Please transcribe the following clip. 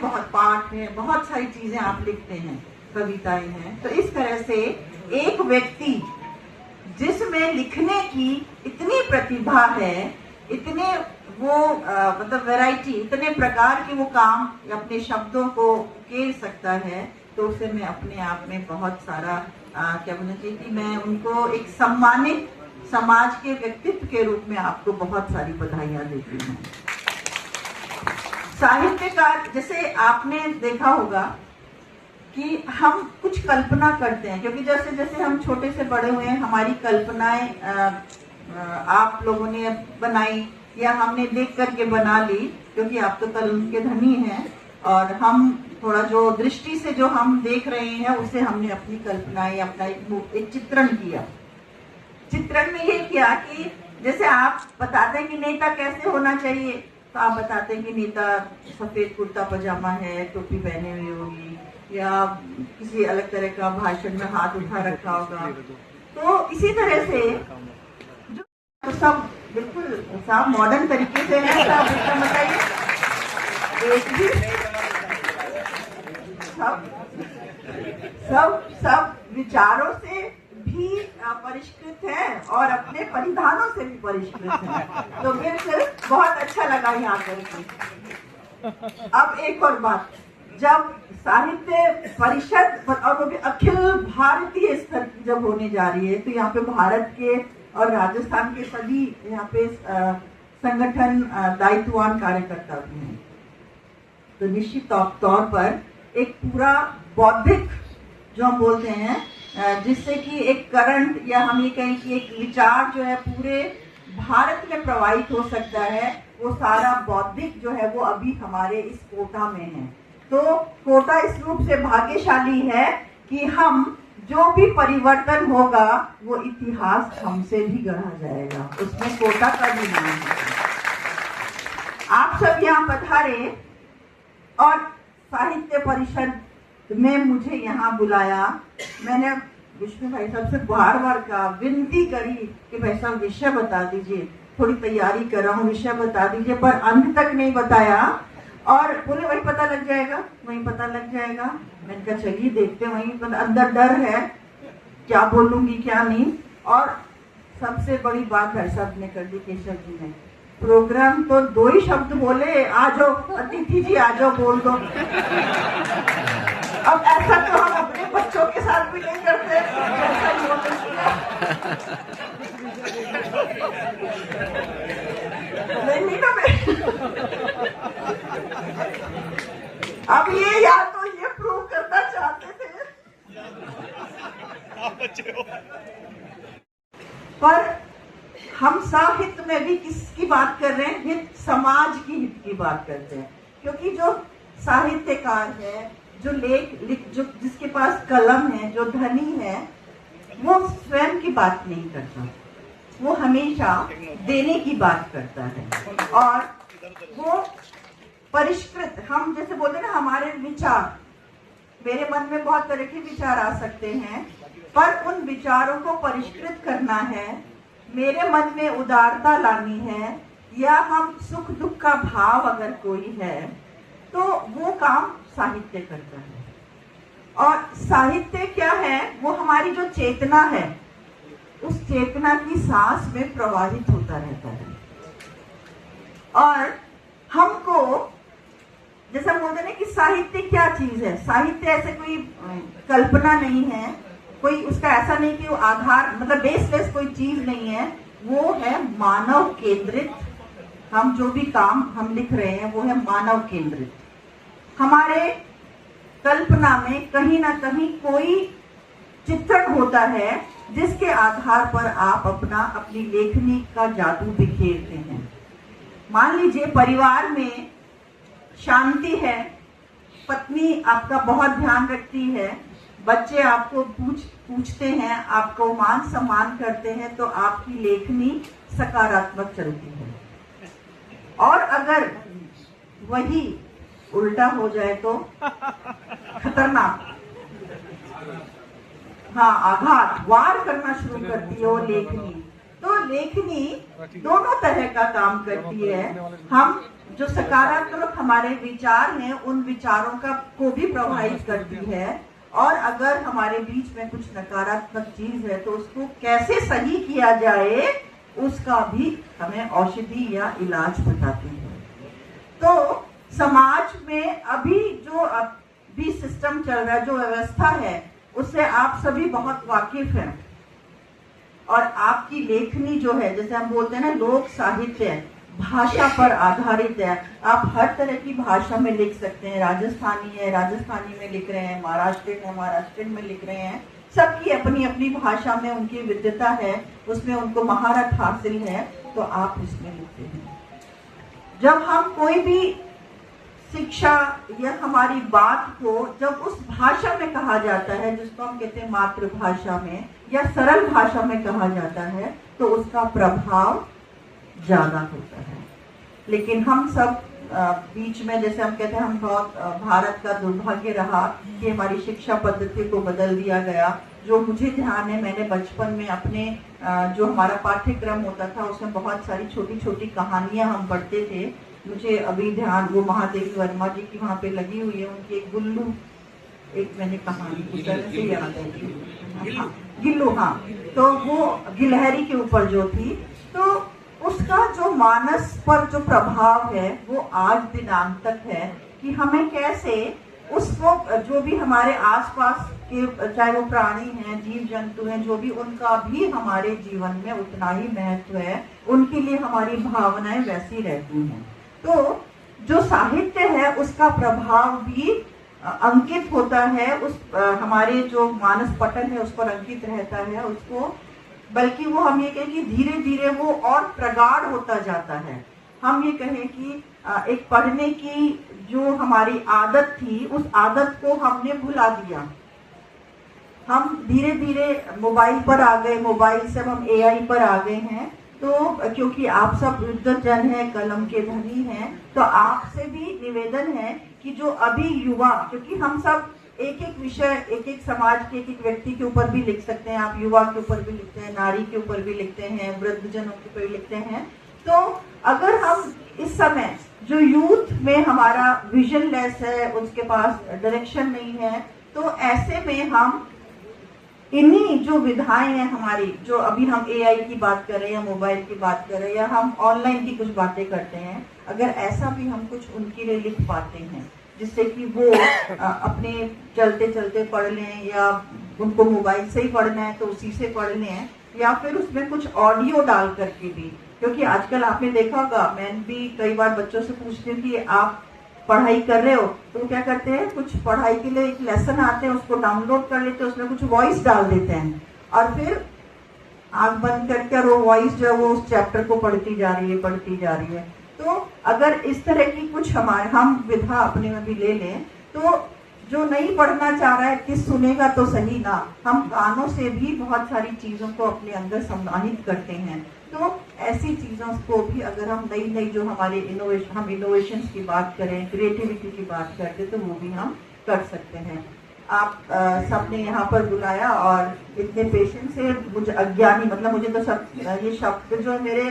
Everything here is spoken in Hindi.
बहुत पाठ है, बहुत सारी चीजें आप लिखते हैं, कविताएं हैं। तो इस तरह से एक व्यक्ति जिसमें लिखने की इतनी प्रतिभा है, इतने वो मतलब वैरायटी, इतने प्रकार के वो काम अपने शब्दों को उकेर सकता है, तो उसे मैं अपने आप में बहुत सारा क्या बोलना चाहिए कि मैं उनको एक सम्मानित समाज के व्यक्तित्व के रूप में आपको बहुत सारी बधाइयां देती हूँ। साहित्यकार, जैसे आपने देखा होगा कि हम कुछ कल्पना करते हैं, क्योंकि जैसे जैसे हम छोटे से बड़े हुए हैं, हमारी कल्पनाएं आप लोगों ने बनाई या हमने देख करके बना ली, क्योंकि आप तो कलम के धनी हैं, और हम थोड़ा जो दृष्टि से जो हम देख रहे हैं उसे हमने अपनी कल्पनाएं, अपना एक चित्रण किया। चित्रण में ये किया कि जैसे आप बताते हैं कि नेता कैसे होना चाहिए, तो आप बताते हैं कि नेता सफेद कुर्ता पजामा है, टोपी पहने हुई होगी, या किसी अलग तरह का भाषण में हाथ उठा रखा होगा। तो इसी तरह से जो तो सब बिल्कुल साफ मॉडर्न तरीके से है। सब बताइए, एक भी सब विचारों से भी परिष्कृत है और अपने परिधानों से भी परिष्कृत है। तो फिर बहुत अच्छा लगा यहाँ करके। अब एक और बात, जब साहित्य परिषद और वो भी अखिल भारतीय स्तर की जब होने जा रही है, तो यहाँ पे भारत के और राजस्थान के सभी यहाँ पे संगठन दायित्ववान कार्यकर्ता भी हैं। तो निश्चित तौर पर एक पूरा बौद्धिक जो हम बोलते हैं, जिससे कि एक करंट या हम ये कहें कि एक विचार जो है पूरे भारत में प्रवाहित हो सकता है, वो सारा बौद्धिक जो है वो अभी हमारे इस कोटा में है। तो कोटा इस रूप से भाग्यशाली है कि हम जो भी परिवर्तन होगा वो इतिहास हमसे भी गढ़ा जाएगा, उसमें कोटा का भी नाम है। आप सब यहाँ पधारे और साहित्य परिषद में मुझे यहाँ बुलाया। मैंने विष्णु भाई साहब से बार बार कहा, विनती करी कि भाई साहब विषय बता दीजिए, थोड़ी तैयारी कर रहा हूँ, विषय बता दीजिए, पर अंत तक नहीं बताया। और बोले वही पता लग जाएगा, वही पता लग जाएगा। मैंने कहा चलिए देखते हैं, वही अंदर डर है क्या बोलूंगी क्या नहीं। और सबसे बड़ी बात भाई साहब ने कर दी, केशव जी ने। प्रोग्राम तो 2 ही शब्द बोले, आ जाओ अतिथि जी, आ जाओ बोल दो। अब ऐसा तो हम अपने बच्चों के साथ भी नहीं करते, ऐसा ही नहीं ना मैं। अब ये या तो ये प्रूव करना चाहते थे, पर हम साहित्य में भी किसकी बात कर रहे हैं? हित, समाज की हित की बात करते हैं। क्योंकि जो साहित्यकार है, जो लेख जो जिसके पास कलम है, जो धनी है, वो स्वयं की बात नहीं करता, वो हमेशा देने की बात करता है। और वो परिष्कृत, हम जैसे बोलते हैं ना, हमारे विचार, मेरे मन में बहुत तरह के विचार आ सकते हैं, पर उन विचारों को परिष्कृत करना है, मेरे मन में उदारता लानी है, या हम सुख दुख का भाव अगर कोई है, तो वो काम साहित्य करता है। और साहित्य क्या है? वो हमारी जो चेतना है, उस चेतना की सांस में प्रवाहित होता रहता है। और हमको जैसा बोलते हैं कि साहित्य क्या चीज है, साहित्य ऐसे कोई कल्पना नहीं है, कोई उसका ऐसा नहीं कि वो आधार मतलब बेसलेस कोई चीज नहीं है, वो है मानव केंद्रित। हम जो भी काम हम लिख रहे हैं वो है मानव केंद्रित। हमारे कल्पना में कहीं ना कहीं कोई चित्रण होता है जिसके आधार पर आप अपनी लेखनी का जादू बिखेरते हैं। मान लीजिए परिवार में शांति है, पत्नी आपका बहुत ध्यान रखती है, बच्चे आपको पूछते हैं, आपको मान सम्मान करते हैं, तो आपकी लेखनी सकारात्मक चलती है। और अगर वही उल्टा हो जाए तो खतरनाक, हाँ, आघात वार करना शुरू करती है वो लेखनी। तो लेखनी दोनों तरह का काम करती है। हम जो सकारात्मक हमारे विचार हैं उन विचारों का को भी प्रभावित करती है, और अगर हमारे बीच में कुछ नकारात्मक चीज है तो उसको कैसे सही किया जाए उसका भी हमें औषधि या इलाज बताती है। तो समाज में अभी जो अभी सिस्टम चल रहा है, जो व्यवस्था है, उससे आप सभी बहुत वाकिफ हैं, और आपकी लेखनी जो है, जैसे हम बोलते हैं ना, लोक साहित्य भाषा पर आधारित है। आप हर तरह की भाषा में लिख सकते हैं। राजस्थानी है, राजस्थानी में लिख रहे हैं, महाराष्ट्रियन है, महाराष्ट्रियन में लिख रहे हैं। सबकी अपनी अपनी भाषा में उनकी विद्वता है, उसमें उनको महारत हासिल है, तो आप इसमें लिखते हैं। जब हम कोई भी शिक्षा या हमारी बात को जब उस भाषा में कहा जाता है जिसको हम कहते हैं मातृभाषा में या सरल भाषा में कहा जाता है, तो उसका प्रभाव ज्यादा होता है। लेकिन हम सब बीच में, जैसे हम कहते हैं, हम बहुत भारत का दुर्भाग्य रहा कि हमारी शिक्षा पद्धति को बदल दिया गया। जो मुझे ध्यान है, मैंने बचपन में अपने जो हमारा पाठ्यक्रम होता था उसमें बहुत सारी छोटी छोटी कहानियां हम पढ़ते थे। मुझे अभी ध्यान, वो महादेवी वर्मा जी की वहाँ पे लगी हुई है, उनकी एक गुल्लू, एक मैंने कहानी से याद है, गिल्लू, हाँ, तो वो गिलहरी के ऊपर जो थी, तो उसका जो मानस पर जो प्रभाव है वो आज दिनांक तक है कि हमें कैसे उसको, जो भी हमारे आसपास के, चाहे वो प्राणी हैं, जीव जंतु हैं, जो भी, उनका भी हमारे जीवन में उतना ही महत्व है, उनके लिए हमारी भावनाएं वैसी रहती हैं। तो जो साहित्य है उसका प्रभाव भी अंकित होता है, उस हमारे जो मानस पटल है उस पर अंकित रहता है, उसको, बल्कि वो हम ये कहें कि धीरे धीरे वो और प्रगाढ़ होता जाता है। हम ये कहें कि एक पढ़ने की जो हमारी आदत थी, उस आदत को हमने भुला दिया। हम धीरे धीरे मोबाइल पर आ गए, मोबाइल से हम एआई पर आ गए हैं। तो क्योंकि आप सब विद्वत जन हैं, कलम के धनी हैं, तो आपसे भी निवेदन है कि जो अभी युवा, क्योंकि हम सब एक एक विषय, एक एक समाज के एक एक व्यक्ति के ऊपर भी लिख सकते हैं, आप युवा के ऊपर भी लिखते हैं, नारी के ऊपर भी लिखते हैं, वृद्धजनों के ऊपर भी लिखते हैं। तो अगर हम इस समय जो यूथ में हमारा विजन लेस है, उसके पास डायरेक्शन नहीं है, तो ऐसे में हम इन्हीं जो विधाएं हैं हमारी, जो अभी हम एआई की बात कर रहे हैं या मोबाइल की बात कर रहे हैं या हम ऑनलाइन की कुछ बातें करते हैं, अगर ऐसा भी हम कुछ उनके लिए लिख पाते हैं जिससे कि वो अपने चलते चलते पढ़ लें, या उनको मोबाइल से ही पढ़ना है तो उसी से पढ़ लें, या फिर उसमें कुछ ऑडियो डाल करके भी, क्योंकि आजकल आपने देखा होगा, मैं भी कई बार बच्चों से पूछती हूँ कि आप पढ़ाई कर रहे हो, तो क्या करते हैं, कुछ पढ़ाई के लिए एक लेसन आते हैं, उसको डाउनलोड कर लेते हैं, उसमें कुछ वॉइस डाल देते हैं, और फिर आंख बंद करके और वो वॉइस जो है वो उस चैप्टर को पढ़ती जा रही है। तो अगर इस तरह की कुछ हम विधा अपने में भी ले लें, तो जो नहीं पढ़ना चाह रहा है कि सुनेगा तो सही ना, हम कानों से भी बहुत सारी चीजों को अपने अंदर समाहित करते हैं। तो ऐसी चीजों को भी अगर हम नई जो हमारे इनोवेशन की बात करें, क्रिएटिविटी की बात करते, तो वो भी हम कर सकते हैं। आप सबने यहाँ पर बुलाया और इतने पेशेंस से, मुझे अज्ञानी, मतलब मुझे तो सब ये शब्द जो मेरे